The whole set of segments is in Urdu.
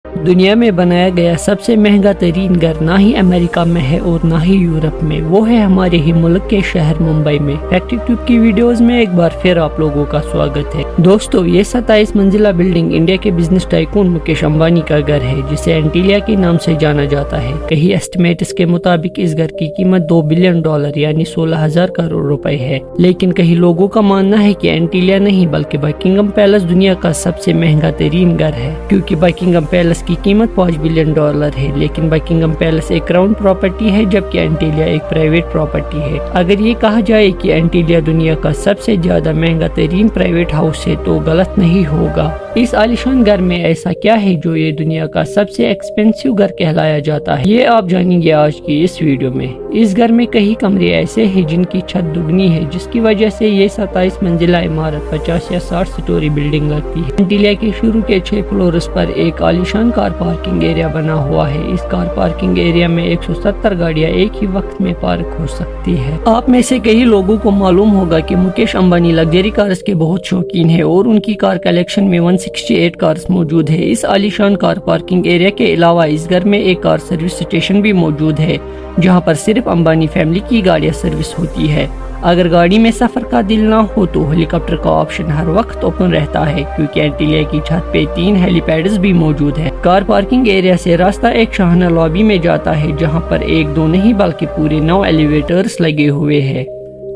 دنیا میں بنایا گیا سب سے مہنگا ترین گھر نہ ہی امریکہ میں ہے اور نہ ہی یورپ میں، وہ ہے ہمارے ہی ملک کے شہر ممبئی میں۔ فیکٹری ٹیوب کی ویڈیوز میں ایک بار پھر آپ لوگوں کا سواگت ہے۔ دوستو، یہ 27 منزلہ بلڈنگ انڈیا کے بزنس ٹائکون مکیش امبانی کا گھر ہے، جسے اینٹیلیا کے نام سے جانا جاتا ہے۔ کئی ایسٹیمیٹس کے مطابق اس گھر کی قیمت $2 بلین یعنی 16,000 کروڑ روپے ہے، لیکن کئی لوگوں کا ماننا ہے کہ اینٹیلیا نہیں بلکہ بکنگم پیلس دنیا کا سب سے مہنگا ترین گھر ہے، کیونکہ بکنگم پیلس کی قیمت $5 بلین ہے، لیکن بکنگم پیلس ایک کراؤن پراپرٹی ہے جبکہ اینٹیلیا ایک پرائیویٹ پراپرٹی ہے۔ اگر یہ کہا جائے کہ اینٹیلیا دنیا کا سب سے زیادہ مہنگا ترین پرائیویٹ ہاؤس ہے تو غلط نہیں ہوگا۔ اس عالیشان گھر میں ایسا کیا ہے جو یہ دنیا کا سب سے ایکسپینسو گھر کہلایا جاتا ہے، یہ آپ جانیں گے آج کی اس ویڈیو میں۔ اس گھر میں کئی کمرے ایسے ہیں جن کی چھت دگنی ہے، جس کی وجہ سے یہ 27 منزلہ عمارت 50 یا 60 سٹوری بلڈنگ لگتی ہے۔ اینٹیلیا کے شروع کے 6 فلورز پر ایک عالیشان کار پارکنگ ایریا بنا ہوا ہے۔ اس کار پارکنگ ایریا میں 170 گاڑیاں ایک ہی وقت میں پارک ہو سکتی ہے۔ آپ میں سے کئی لوگوں کو معلوم ہوگا کہ مکیش امبانی لگژری کارز کے بہت شوقین ہے اور ان کی کار کلیکشن میں 168 کارز موجود ہے۔ اس عالیشان کار پارکنگ ایریا کے علاوہ اس گھر میں ایک کار سروس اسٹیشن بھی موجود ہے، جہاں پر صرف امبانی فیملی کی گاڑیاں سروس ہوتی ہے۔ اگر گاڑی میں سفر کا دل نہ ہو تو ہیلی کاپٹر کا آپشن ہر وقت اوپن رہتا ہے، کیونکہ اینٹیلیا کی چھت پہ 3 ہیلی پیڈز بھی موجود ہے۔ کار پارکنگ ایریا سے راستہ ایک شاہانہ لابی میں جاتا ہے، جہاں پر 1-2 نہیں بلکہ پورے 9 ایلیویٹرز لگے ہوئے ہیں۔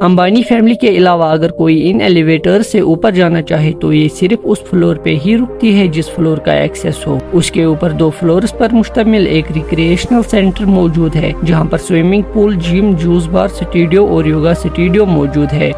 امبانی فیملی کے علاوہ اگر کوئی ان ایلیویٹر سے اوپر جانا چاہے تو یہ صرف اس فلور پہ ہی رکتی ہے جس فلور کا ایکسیس ہو۔ اس کے اوپر 2 فلورز پر مشتمل ایک ریکریشنل سینٹر موجود ہے، جہاں پر سوئمنگ پول، جم، جوس بار، اسٹوڈیو اور یوگا اسٹوڈیو موجود ہے۔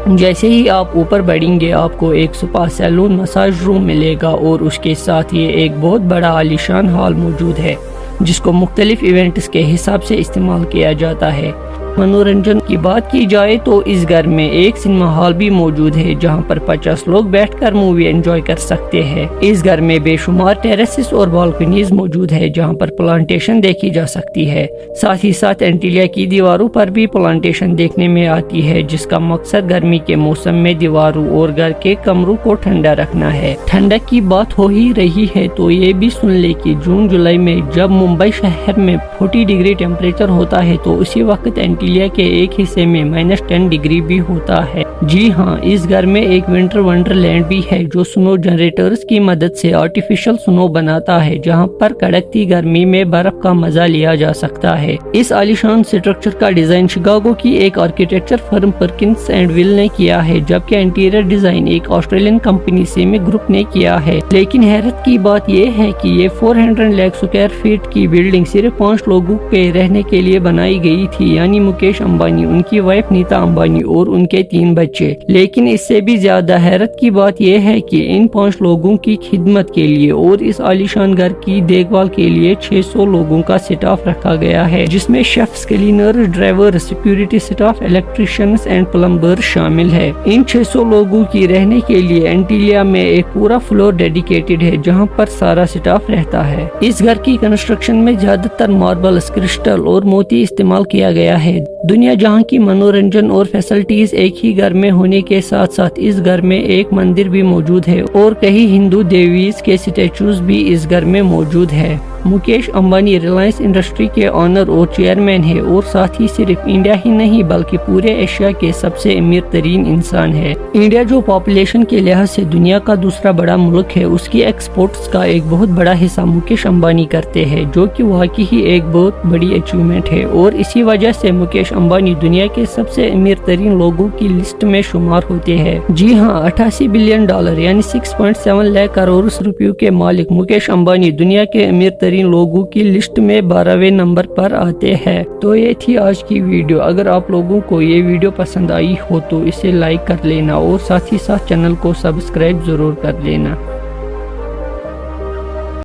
جیسے ہی آپ اوپر بڑھیں گے آپ کو ایک سپا، سیلون، مساج روم ملے گا اور اس کے ساتھ یہ ایک بہت بڑا عالیشان ہال موجود ہے، جس کو مختلف ایونٹس کے حساب سے استعمال کیا جاتا ہے۔ منورنجن کی بات کی جائے تو اس گھر میں ایک سنیما ہال بھی موجود ہے، جہاں پر 50 لوگ بیٹھ کر مووی انجوائے کر سکتے ہیں۔ اس گھر میں بے شمار ٹیریسز اور بالکنیز موجود ہے، جہاں پر پلانٹیشن دیکھی جا سکتی ہے۔ ساتھ ہی ساتھ اینٹیلیا کی دیواروں پر بھی پلانٹیشن دیکھنے میں آتی ہے، جس کا مقصد گرمی کے موسم میں دیواروں اور گھر کے کمروں کو ٹھنڈا رکھنا ہے۔ ٹھنڈک کی بات ہو ہی رہی ہے تو یہ بھی سن لے کہ جون جولائی میں جب ممبئی شہر میں 40 ڈگری ٹیمپریچر ہوتا ہے تو اسی وقت اینٹیلیا کے ایک حصے میں -10 ڈگری بھی ہوتا ہے۔ جی ہاں، اس گھر میں ایک ونٹر ونڈر لینڈ بھی ہے جو سنو جنریٹرز کی مدد سے آرٹیفیشل سنو بناتا ہے، جہاں پر کڑکتی گرمی میں برف کا مزہ لیا جا سکتا ہے۔ اس عالیشان سٹرکچر کا ڈیزائن شکاگو کی ایک آرکیٹیکچر فرم پرکنس اینڈ ول نے کیا ہے، جبکہ انٹیریئر ڈیزائن ایک آسٹریلین کمپنی سیمی گروپ نے کیا ہے۔ لیکن حیرت کی بات یہ ہے کہ یہ 400 لاکھ اسکوائر فیٹ کی بلڈنگ صرف 5 لوگوں کے رہنے کے لیے بنائی گئی تھی، یعنی مکیش امبانی، ان کی وائف نیتا امبانی اور ان کے 3 بچے۔ لیکن اس سے بھی زیادہ حیرت کی بات یہ ہے کہ ان 5 لوگوں کی خدمت کے لیے اور اس عالیشان گھر کی دیکھ بھال کے لیے 600 لوگوں کا سٹاف رکھا گیا ہے، جس میں chefs, cleaners, drivers, security staff, electricians and plumbers شامل ہے۔ ان 600 لوگوں کی رہنے کے لیے اینٹیلیا میں ایک پورا فلور ڈیڈیکیٹڈ ہے، جہاں پر سارا سٹاف رہتا ہے۔ اس گھر کی کنسٹرکشن میں زیادہ تر ماربلز، کرسٹل اور موتی استعمال کیا گیا ہے۔ دنیا جہاں کی منورنجن اور فیسلٹیز ایک ہی گھر میں ہونے کے ساتھ ساتھ اس گھر میں ایک مندر بھی موجود ہے اور کئی ہندو دیویز کے سٹیچوز بھی اس گھر میں موجود ہے۔ مکیش امبانی ریلائنس انڈسٹری کے آنر اور چیئرمین ہے اور ساتھ ہی صرف انڈیا ہی نہیں بلکہ پورے ایشیا کے سب سے امیر ترین انسان ہے۔ انڈیا جو پاپولیشن کے لحاظ سے دنیا کا دوسرا بڑا ملک ہے، اس کی ایکسپورٹس کا ایک بہت بڑا حصہ مکیش امبانی کرتے ہیں، جو کہ واقعی ہی ایک بہت بڑی اچیومنٹ ہے اور اسی وجہ سے مکیش امبانی دنیا کے سب سے امیر ترین لوگوں کی لسٹ میں شمار ہوتے ہیں۔ جی ہاں، $88 بلین یعنی 6.7 لاکھ کروڑ روپیوں کے مالک مکیش امبانی دنیا کے امیر ترین لوگوں کی لسٹ میں 12ویں نمبر پر آتے ہیں۔ تو یہ تھی آج کی ویڈیو۔ اگر آپ لوگوں کو یہ ویڈیو پسند آئی ہو تو اسے لائک کر لینا اور ساتھ ہی ساتھ چینل کو سبسکرائب ضرور کر لینا۔